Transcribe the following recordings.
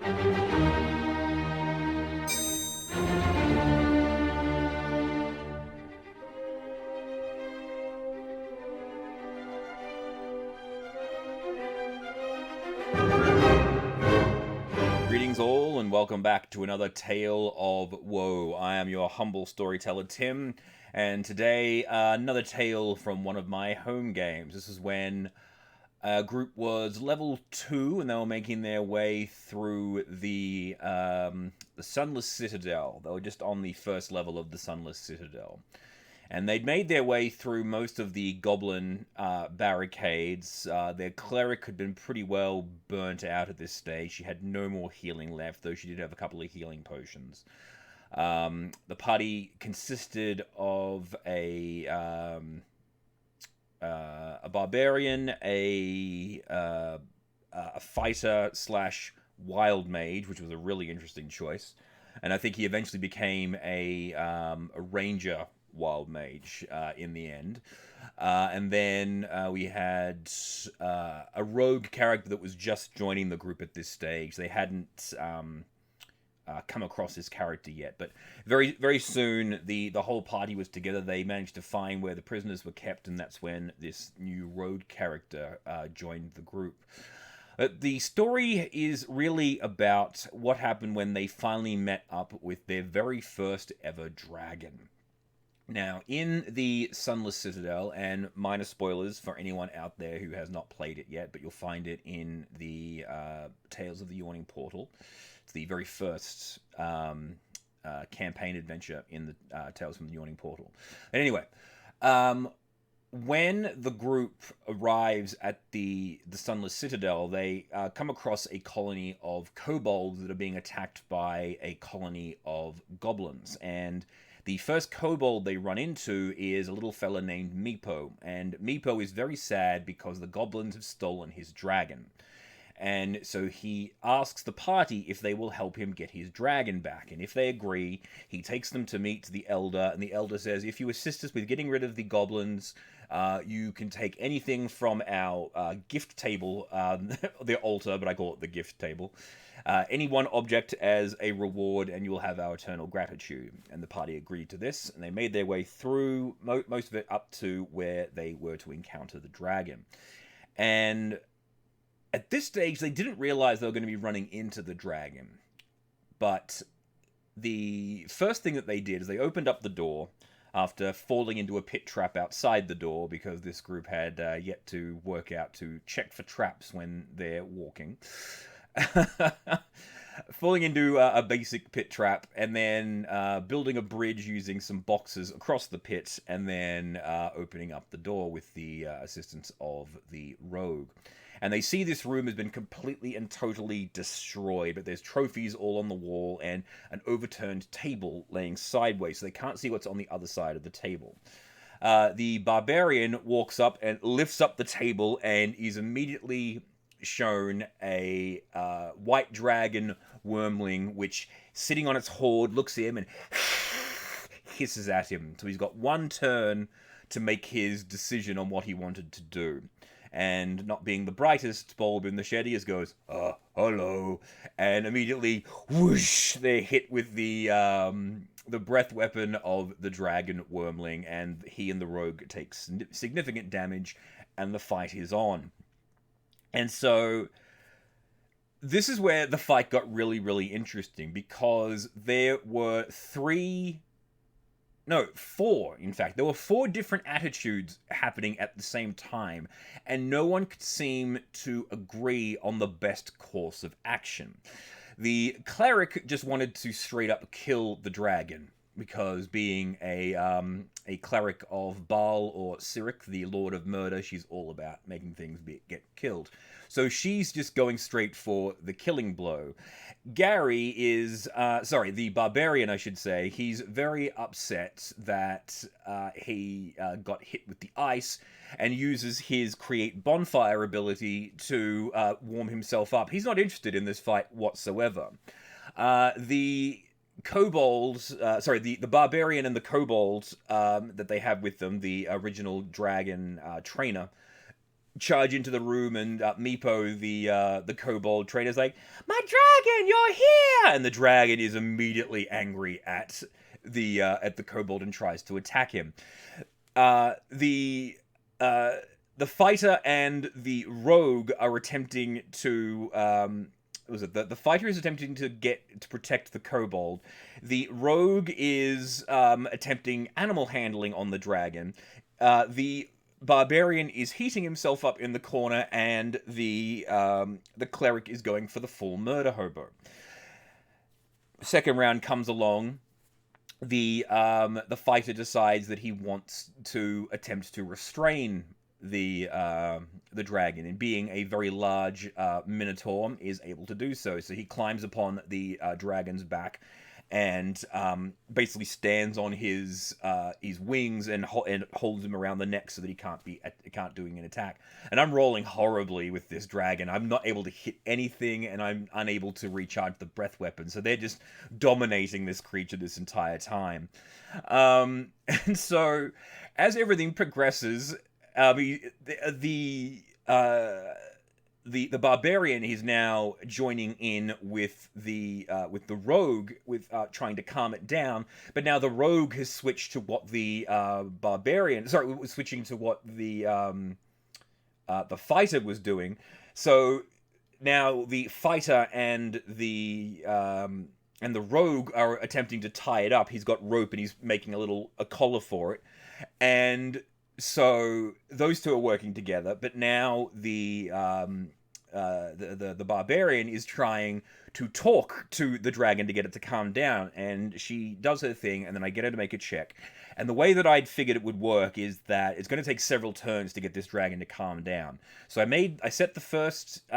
Greetings all, and welcome back to another Tale of Woe. I am your humble storyteller, Tim, and today another tale from one of my home games. This is when a group was level 2, and they were making their way through the Sunless Citadel. They were just on the first level of the Sunless Citadel. And they'd made their way through most of the goblin barricades. Their cleric had been pretty well burnt out at this stage. She had no more healing left, though she did have a couple of healing potions. The party consisted of a barbarian, a fighter slash wild mage, which was a really interesting choice. And I think he eventually became a ranger wild mage in the end. And then we had a rogue character that was just joining the group at this stage. They hadn't come across this character yet, but very soon the whole party was together. They managed to find where the prisoners were kept, and that's when this new rogue character joined the group. The story is really about what happened when they finally met up with their very first ever dragon. Now, in the Sunless Citadel, and minor spoilers for anyone out there who has not played it yet, but you'll find it in the Tales of the Yawning Portal. It's the very first campaign adventure in the Tales from the Yawning Portal. And anyway, when the group arrives at the Sunless Citadel, they come across a colony of kobolds that are being attacked by a colony of goblins. And the first kobold they run into is a little fella named Meepo. And Meepo is very sad because the goblins have stolen his dragon. And so he asks the party if they will help him get his dragon back. And if they agree, he takes them to meet the elder. And the elder says, if you assist us with getting rid of the goblins, you can take anything from our gift table, the altar, but I call it the gift table. Any one object as a reward, and you will have our eternal gratitude. And the party agreed to this, and they made their way through most of it up to where they were to encounter the dragon. And at this stage, they didn't realize they were going to be running into the dragon. But the first thing that they did is they opened up the door after falling into a pit trap outside the door, because this group had yet to work out to check for traps when they're walking. Falling into a basic pit trap, and then building a bridge using some boxes across the pit, and then opening up the door with the assistance of the rogue. And they see this room has been completely and totally destroyed, but there's trophies all on the wall and an overturned table laying sideways, so they can't see what's on the other side of the table. The barbarian walks up and lifts up the table and is immediately shown a white dragon wormling, which, sitting on its hoard, looks at him and hisses at him. So he's got one turn to make his decision on what he wanted to do. And not being the brightest bulb in the shed, he just goes, hello. And immediately, whoosh, they're hit with the breath weapon of the dragon wormling, and he and the rogue take significant damage, and the fight is on. And so this is where the fight got really, really interesting, because there were four, in fact. There were four different attitudes happening at the same time, and no one could seem to agree on the best course of action. The cleric just wanted to straight up kill the dragon, because being a cleric of Baal or Cyric, the Lord of Murder, she's all about making things get killed. So she's just going straight for the killing blow. Gary is, the barbarian, I should say, he's very upset that he got hit with the ice, and uses his create bonfire ability to warm himself up. He's not interested in this fight whatsoever. The kobolds, the barbarian and the kobolds that they have with them, the original dragon trainer, charge into the room, and Meepo, the kobold trader, is like, "My dragon, you're here!" And the dragon is immediately angry at the kobold and tries to attack him. The fighter and the rogue are attempting to was it the fighter is attempting to protect the kobold. The rogue is attempting animal handling on the dragon. The barbarian is heating himself up in the corner, and the cleric is going for the full murder hobo. Second round comes along. The fighter decides that he wants to attempt to restrain the dragon, and being a very large minotaur, is able to do so. So he climbs upon the dragon's back and basically stands on his wings and holds him around the neck so that he can't do an attack. And I'm rolling horribly with this dragon. I'm not able to hit anything, and I'm unable to recharge the breath weapon. So they're just dominating this creature this entire time. And so as everything progresses, the barbarian is now joining in with the rogue, with trying to calm it down. But now the rogue has switched to what the switching to what the fighter was doing. So now the fighter and the rogue are attempting to tie it up. He's got rope and he's making a collar for it, and so those two are working together. But now the barbarian is trying to talk to the dragon to get it to calm down, and she does her thing, and then I get her to make a check. And the way that I'd figured it would work is that it's going to take several turns to get this dragon to calm down. So I set the first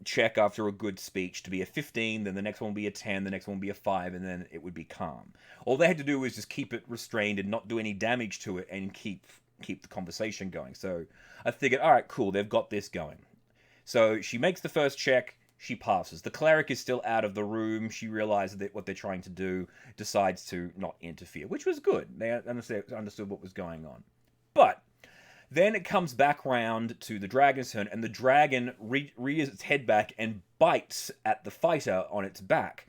check after a good speech to be a 15, then the next one will be a 10, the next one will be a 5, and then it would be calm. All they had to do was just keep it restrained and not do any damage to it, and keep the conversation going. So I figured, all right, cool, they've got this going. So she makes the first check, she passes. The cleric is still out of the room. She realizes that what they're trying to do, decides to not interfere, which was good. They understood what was going on. But then it comes back round to the dragon's turn, and the dragon rears its head back and bites at the fighter on its back.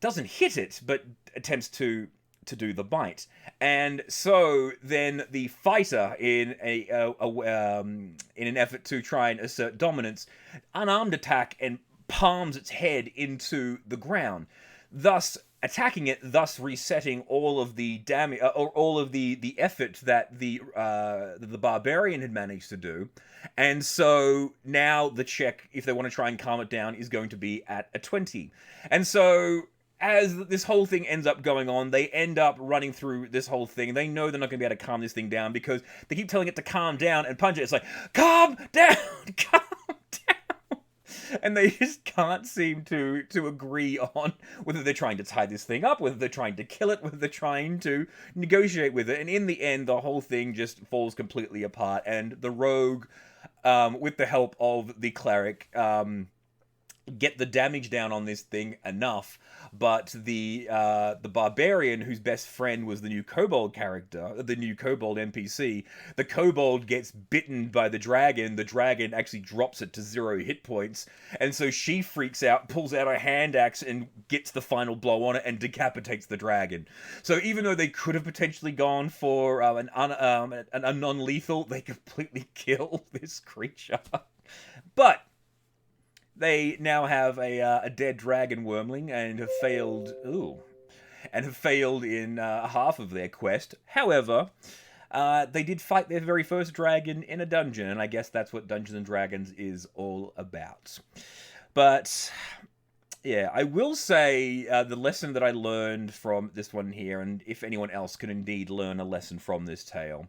Doesn't hit it, but attempts to do the bite. And so then the fighter, in an effort to try and assert dominance, unarmed attack and palms its head into the ground, thus attacking it, thus resetting all of the damage, or all of the effort that the barbarian had managed to do. And so now the check, if they want to try and calm it down, is going to be at a 20. And so as this whole thing ends up going on, they end up running through this whole thing. They know they're not going to be able to calm this thing down because they keep telling it to calm down and punch it. It's like, calm down, calm down. And they just can't seem to agree on whether they're trying to tie this thing up, whether they're trying to kill it, whether they're trying to negotiate with it. And in the end, the whole thing just falls completely apart. And the rogue, with the help of the cleric, get the damage down on this thing enough, but the barbarian, whose best friend was the new kobold character, the new kobold NPC, the kobold gets bitten by the dragon actually drops it to 0 hit points, and so she freaks out, pulls out her hand axe and gets the final blow on it and decapitates the dragon. So even though they could have potentially gone for a non-lethal, they completely kill this creature. But they now have a dead dragon wormling and have failed. In half of their quest. However, they did fight their very first dragon in a dungeon, and I guess that's what Dungeons and Dragons is all about. But yeah, I will say the lesson that I learned from this one here, and if anyone else can indeed learn a lesson from this tale,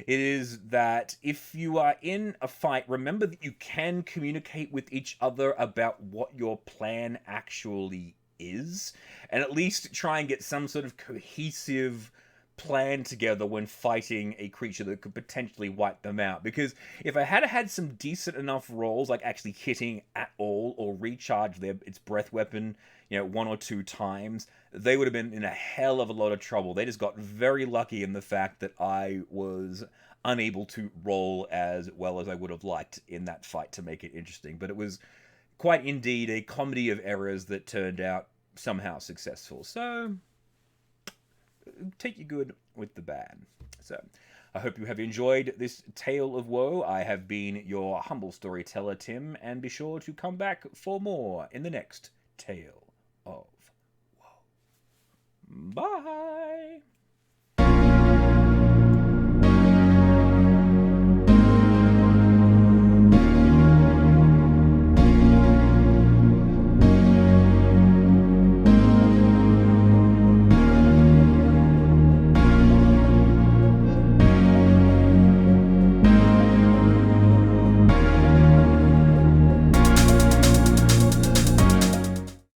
it is that if you are in a fight, remember that you can communicate with each other about what your plan actually is, and at least try and get some sort of cohesive plan together when fighting a creature that could potentially wipe them out. Because if I had some decent enough rolls, like actually hitting at all or recharge its breath weapon, 1 or 2 times, they would have been in a hell of a lot of trouble. They just got very lucky in the fact that I was unable to roll as well as I would have liked in that fight to make it interesting. But it was quite indeed a comedy of errors that turned out somehow successful. So take your good with the bad. So I hope you have enjoyed this tale of woe. I have been your humble storyteller, Tim, and be sure to come back for more in the next tale of woe. Bye.